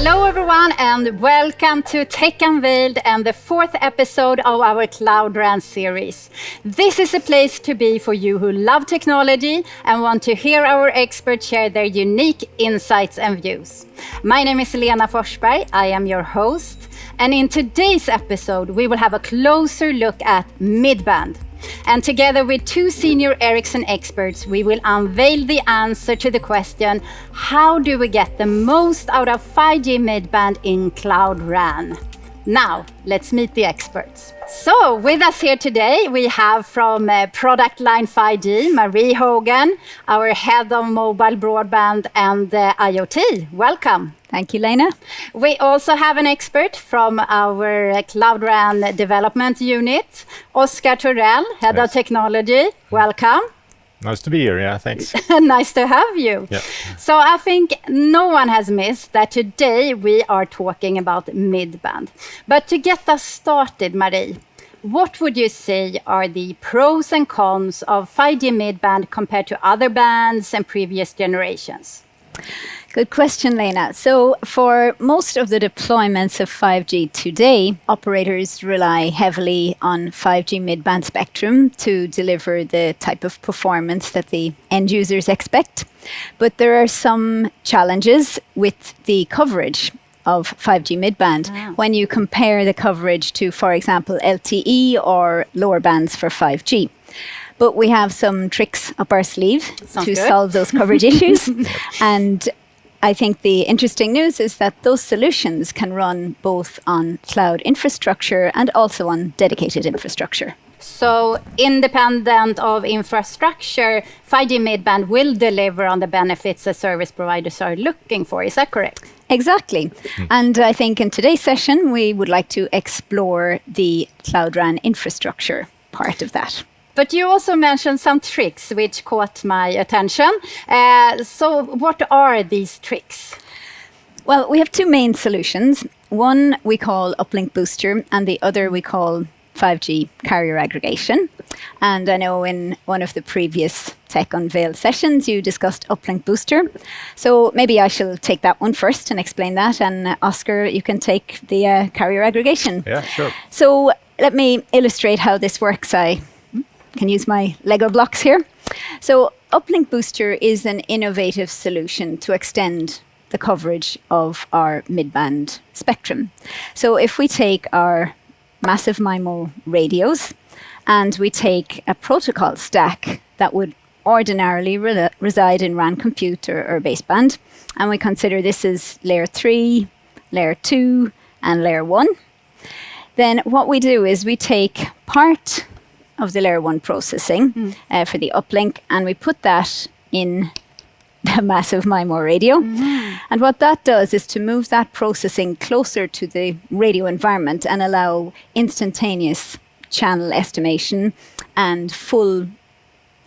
Hello everyone and welcome to Tech Unveiled and the 4th episode of our Cloud RAN series. This is a place to be for you who love technology and want to hear our experts share their unique insights and views. My name is Lena Forsberg, I am your host, and in today's episode we will have a closer look at midband. And together with two senior Ericsson experts, we will unveil the answer to the question, how do we get the most out of 5G midband in Cloud RAN? Now, let's meet the experts. So, with us here today, we have from Product Line 5G, Marie Hogan, our Head of Mobile Broadband and IoT. Welcome. Thank you, Lena. We also have an expert from our Cloud RAN development unit, Oskar Torell, Head of Technology. Welcome. Nice to be here, yeah, thanks. Nice to have you. Yeah. So I think no one has missed that today we are talking about midband. But to get us started, Marie, what would you say are the pros and cons of 5G midband compared to other bands and previous generations? Good question, Lena. So for most of the deployments of 5G today, operators rely heavily on 5G midband spectrum to deliver the type of performance that the end users expect. But there are some challenges with the coverage of 5G midband when you compare the coverage to, for example, LTE or lower bands for 5G. But we have some tricks up our sleeve to solve those coverage issues. And I think the interesting news is that those solutions can run both on cloud infrastructure and also on dedicated infrastructure. So independent of infrastructure, 5G midband will deliver on the benefits that service providers are looking for. Is that correct? Exactly. And I think in today's session, we would like to explore the Cloud RAN infrastructure part of that. But you also mentioned some tricks which caught my attention. So what are these tricks? Well, we have two main solutions. One we call Uplink Booster and the other we call 5G carrier aggregation. And I know in one of the previous Tech Unveiled sessions you discussed Uplink Booster. So maybe I shall take that one first and explain that. And Oskar, you can take the carrier aggregation. Yeah, sure. So let me illustrate how this works. I can use my Lego blocks here. So Uplink Booster is an innovative solution to extend the coverage of our midband spectrum. So if we take our massive MIMO radios and we take a protocol stack that would ordinarily reside in RAN compute or baseband, and we consider this as layer 3, layer 2, and layer 1, then what we do is we take part of the layer 1 processing for the uplink, and we put that in the massive MIMO radio. And what that does is to move that processing closer to the radio environment and allow instantaneous channel estimation and full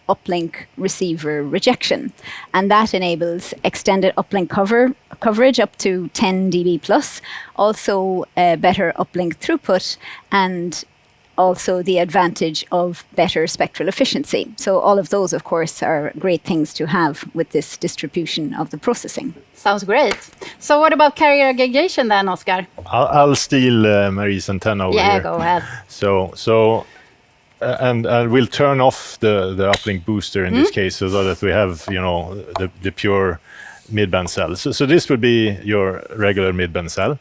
uplink receiver rejection. And that enables extended uplink coverage up to 10 dB plus, also better uplink throughput, and also the advantage of better spectral efficiency. So all of those, of course, are great things to have with this distribution of the processing. Sounds great. So what about carrier aggregation then, Oskar? I'll steal Marie's antenna over here. Yeah, go ahead. So and we'll turn off the uplink booster in this case so that we have, you know, the pure midband cell. So this would be your regular midband cell.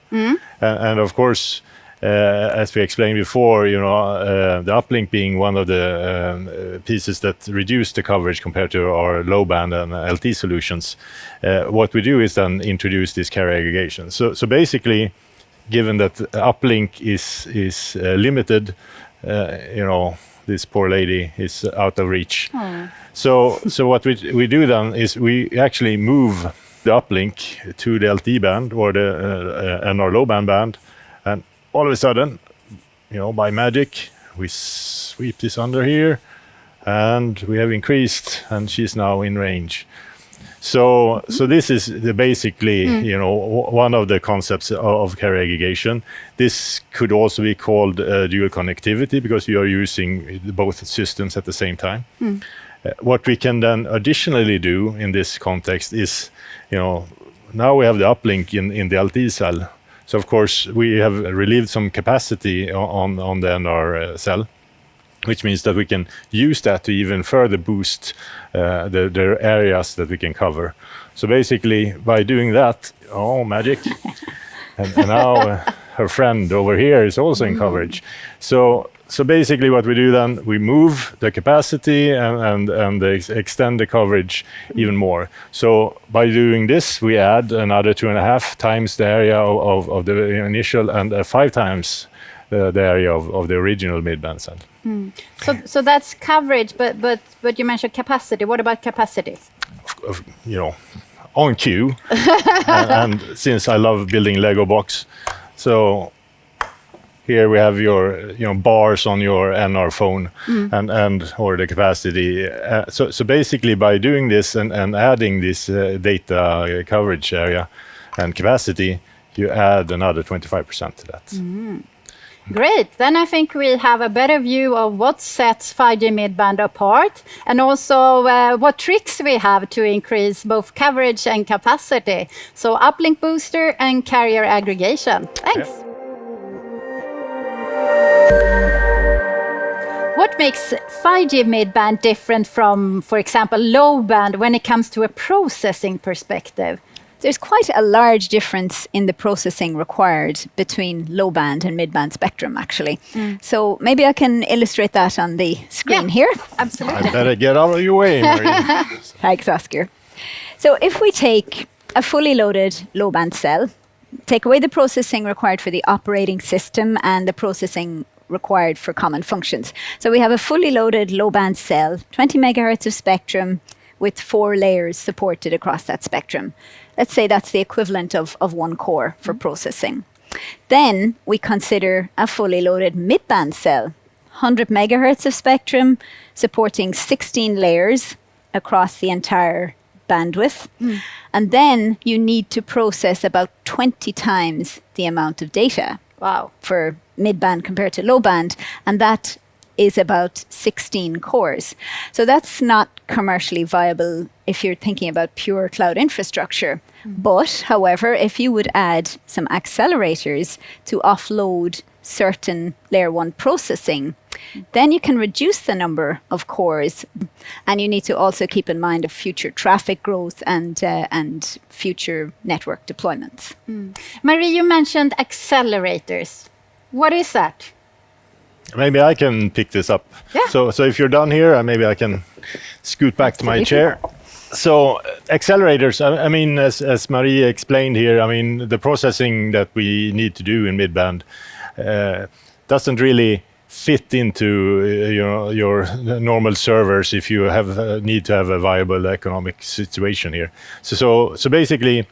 And of course, as we explained before, you know, the uplink being one of the pieces that reduce the coverage compared to our low band and LT solutions, what we do is then introduce this carrier aggregation. So basically, given that uplink is limited, you know, this poor lady is out of reach. So what we do then is we actually move the uplink to the LT band or the and our low band, and all of a sudden, you know, by magic, we sweep this under here, and we have increased, and she's now in range. So this is basically, you know, one of the concepts of carrier aggregation. This could also be called dual connectivity because you are using both systems at the same time. What we can then additionally do in this context is, you know, now we have the uplink in the LTE cell. So of course we have relieved some capacity on the NR cell, which means that we can use that to even further boost the areas that we can cover. So basically, by doing that, oh, magic. and now her friend over here is also in coverage. So basically what we do then, we move the capacity and extend the coverage even more. So by doing this, we add another 2.5 times the area of the initial and 5 times the area of the original midband cell. So that's coverage, but you mentioned capacity. What about capacity? On cue. and since I love building Lego blocks, so here we have your bars on your NR phone and or the capacity. So basically by doing this and adding this data coverage area and capacity, you add another 25% to that. Great. Then I think we have a better view of what sets 5G midband apart, and also what tricks we have to increase both coverage and capacity. So uplink booster and carrier aggregation. Thanks. Yeah. What makes 5G midband different from, for example, low band when it comes to a processing perspective? There's quite a large difference in the processing required between low band and mid-band spectrum, actually. So maybe I can illustrate that on the screen here. Absolutely. I better get out of your way, Marie. Thanks, Oscar. So if we take a fully loaded low band cell, take away the processing required for the operating system and the processing required for common functions. So we have a fully loaded low band cell, 20 megahertz of spectrum with 4 layers supported across that spectrum. Let's say that's the equivalent of 1 core for processing. Then we consider a fully loaded mid-band cell, 100 megahertz of spectrum, supporting 16 layers across the entire bandwidth. And then you need to process about 20 times the amount of data. Wow. For mid-band compared to low band, and that is about 16 cores. So that's not commercially viable if you're thinking about pure cloud infrastructure. But, however, if you would add some accelerators to offload certain layer 1 processing, then you can reduce the number of cores. And you need to also keep in mind of future traffic growth and future network deployments. Marie, you mentioned accelerators. What is that? Maybe I can pick this up. Yeah. So if you're done here, maybe I can scoot back to my chair. So accelerators, I mean, as Marie explained here, I mean, the processing that we need to do in midband doesn't really fit into your normal servers if you need to have a viable economic situation here. So basically,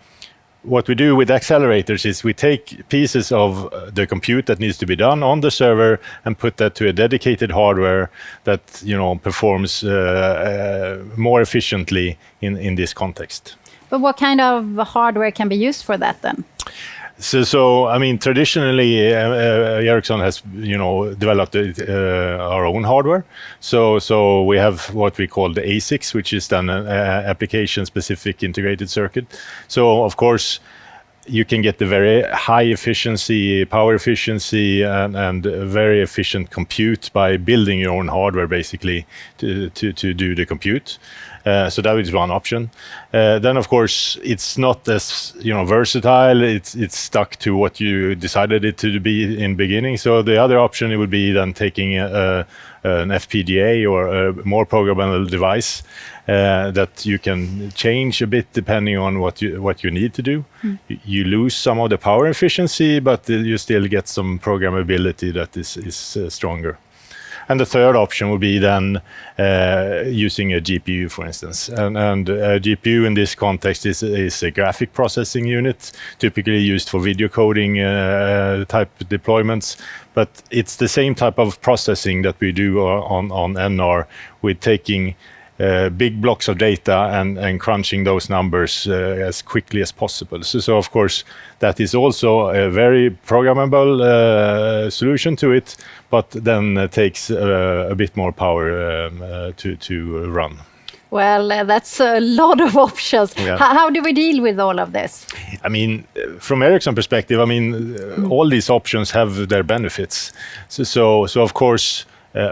what we do with accelerators is we take pieces of the compute that needs to be done on the server and put that to a dedicated hardware that performs more efficiently in this context. But what kind of hardware can be used for that then? So I mean, traditionally, Ericsson has developed our own hardware. So we have what we call the ASICs, which is then an application-specific integrated circuit. So of course, you can get the very high efficiency, power efficiency, and very efficient compute by building your own hardware, basically, to do the compute. So that is one option. Then, of course, it's not as versatile. It's stuck to what you decided it to be in beginning. So the other option would be then taking an FPGA or a more programmable device that you can change a bit depending on what you need to do. You lose some of the power efficiency, but you still get some programmability that is stronger. And the third option would be then using a GPU, for instance. And a GPU in this context is a graphic processing unit, typically used for video coding type deployments. But it's the same type of processing that we do on NR with taking big blocks of data and crunching those numbers as quickly as possible. So of course, that is also a very programmable solution to it, but then takes a bit more power to run. Well, that's a lot of options. Yeah. How do we deal with all of this? I mean, from Ericsson perspective, I mean, all these options have their benefits. So of course,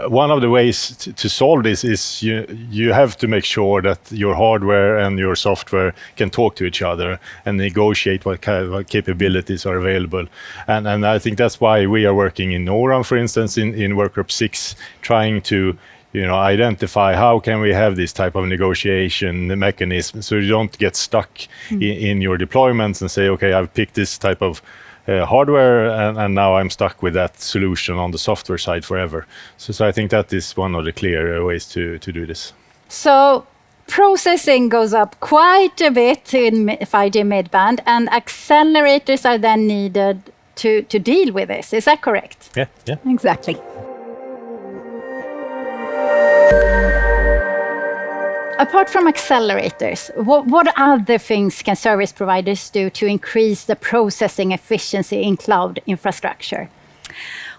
one of the ways to solve this is you have to make sure that your hardware and your software can talk to each other and negotiate what kind of capabilities are available. And I think that's why we are working in NORAM, for instance, in Workgroup 6, trying to identify how can we have this type of negotiation mechanism so you don't get stuck in your deployments and say, okay, I've picked this type of hardware and now I'm stuck with that solution on the software side forever. So I think that is one of the clear ways to do this. So processing goes up quite a bit in 5G midband, and accelerators are then needed to deal with this. Is that correct? Yeah. Exactly. Apart from accelerators, what other things can service providers do to increase the processing efficiency in cloud infrastructure?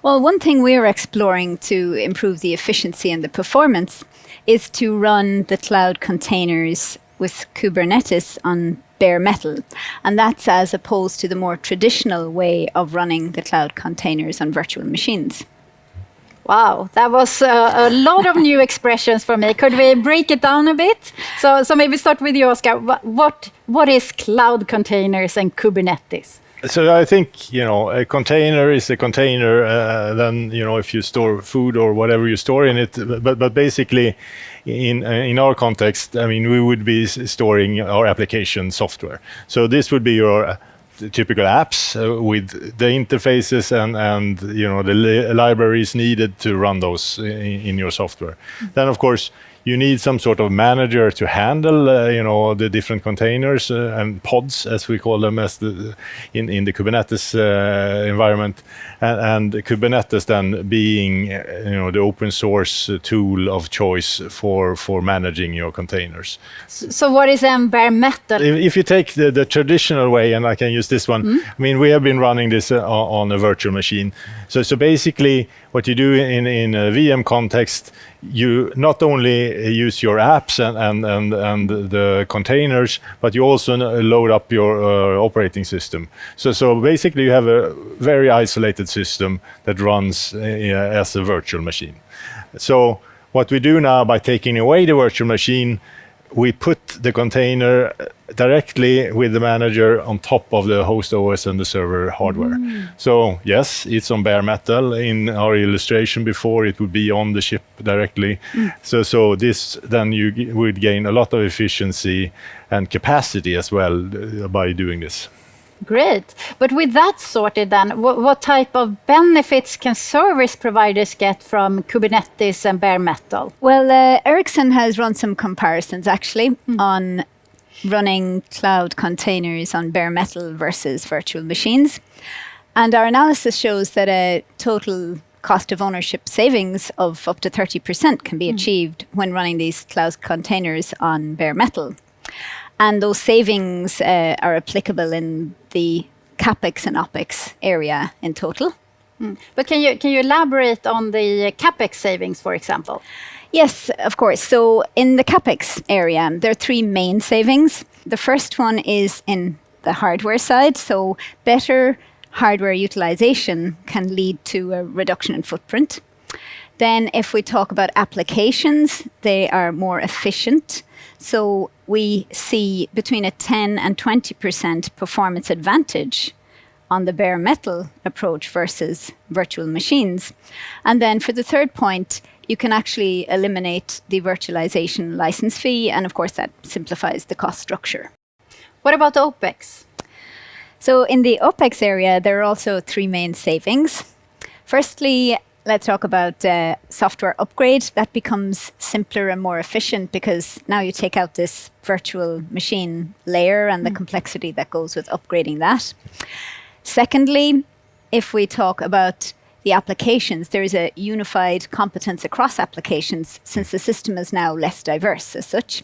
Well, one thing we're exploring to improve the efficiency and the performance is to run the cloud containers with Kubernetes on bare metal. And that's as opposed to the more traditional way of running the cloud containers on virtual machines. Wow, that was a lot of new expressions for me. Could we break it down a bit? So maybe start with you, Oscar. What is cloud containers and Kubernetes? So I think, a container is a container. Then, if you store food or whatever you store in it, but basically in our context, I mean, we would be storing our application software. So this would be your typical apps with the interfaces and the libraries needed to run those in your software. Then, of course, you need some sort of manager to handle, the different containers and pods, as we call them, in the Kubernetes environment, and Kubernetes then being, the open source tool of choice for managing your containers. So what is bare metal? If you take the traditional way, and I can use this one, I mean, we have been running this on a virtual machine. So basically, what you do in a VM context, you not only use your apps and the containers, but you also load up your operating system. So basically, you have a very isolated system that runs as a virtual machine. So what we do now, by taking away the virtual machine, we put the container directly with the manager on top of the host OS and the server hardware. So yes, it's on bare metal. In our illustration before, it would be on the chip directly. So this, then you would gain a lot of efficiency and capacity as well by doing this. Great. But with that sorted then, what type of benefits can service providers get from Kubernetes and bare metal? Well, Ericsson has run some comparisons actually on running cloud containers on bare metal versus virtual machines. And our analysis shows that a total cost of ownership savings of up to 30% can be achieved when running these cloud containers on bare metal. And those savings are applicable in the CapEx and OpEx area in total. But can you elaborate on the CapEx savings, for example? Yes, of course. So in the CapEx area, there are three main savings. The first one is in the hardware side. So better hardware utilization can lead to a reduction in footprint. Then if we talk about applications, they are more efficient. So we see between a 10 and 20% performance advantage on the bare metal approach versus virtual machines. And then for the third point, you can actually eliminate the virtualization license fee. And of course, that simplifies the cost structure. What about OpEx? So in the OpEx area, there are also three main savings. Firstly, let's talk about software upgrade. That becomes simpler and more efficient because now you take out this virtual machine layer and the complexity that goes with upgrading that. Secondly, if we talk about the applications, there is a unified competence across applications since the system is now less diverse as such.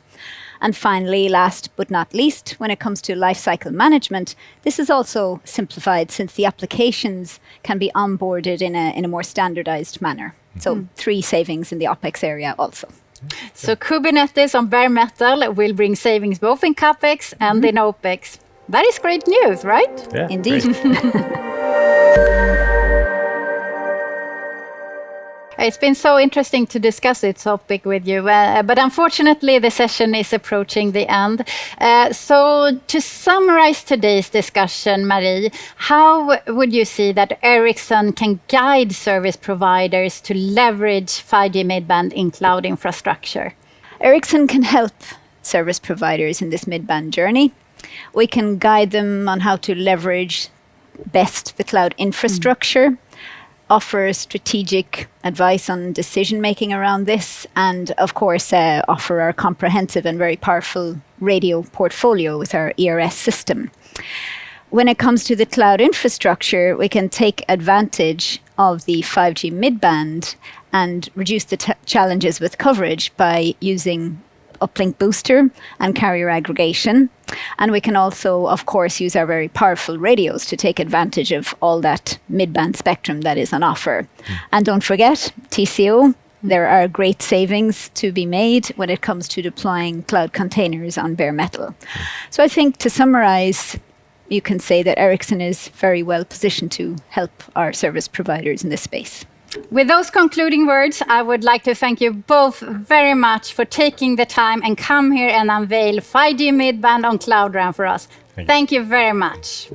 And finally, last but not least, when it comes to lifecycle management, this is also simplified since the applications can be onboarded in a more standardized manner. So three savings in the OpEx area also. So Kubernetes on bare metal will bring savings both in CapEx and in OpEx. That is great news, right? Yeah, Indeed. great. It's been so interesting to discuss this topic with you, but unfortunately the session is approaching the end. So to summarize today's discussion, Marie, how would you see that Ericsson can guide service providers to leverage 5G midband in cloud infrastructure? Ericsson can help service providers in this midband journey. We can guide them on how to leverage best the cloud infrastructure, offer strategic advice on decision making around this, and of course offer our comprehensive and very powerful radio portfolio with our ERS system. When it comes to the cloud infrastructure, we can take advantage of the 5G midband and reduce the challenges with coverage by using uplink booster and carrier aggregation. And we can also, of course, use our very powerful radios to take advantage of all that midband spectrum that is on offer. And don't forget, TCO, there are great savings to be made when it comes to deploying cloud containers on bare metal. So I think to summarize, you can say that Ericsson is very well positioned to help our service providers in this space. With those concluding words, I would like to thank you both very much for taking the time and come here and unveil 5G midband on Cloud RAN for us. Thank you very much.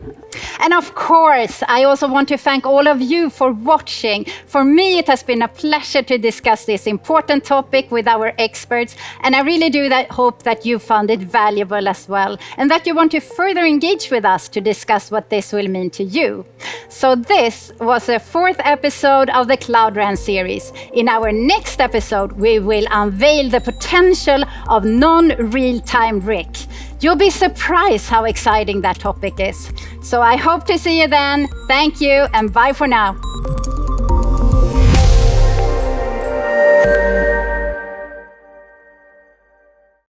And of course, I also want to thank all of you for watching. For me, it has been a pleasure to discuss this important topic with our experts, and I really do hope that you found it valuable as well, and that you want to further engage with us to discuss what this will mean to you. So this was the 4th episode of the Cloud RAN series. In our next episode, we will unveil the potential of non-real-time RIC. You'll be surprised how exciting that topic is. So I hope to see you then. Thank you and bye for now.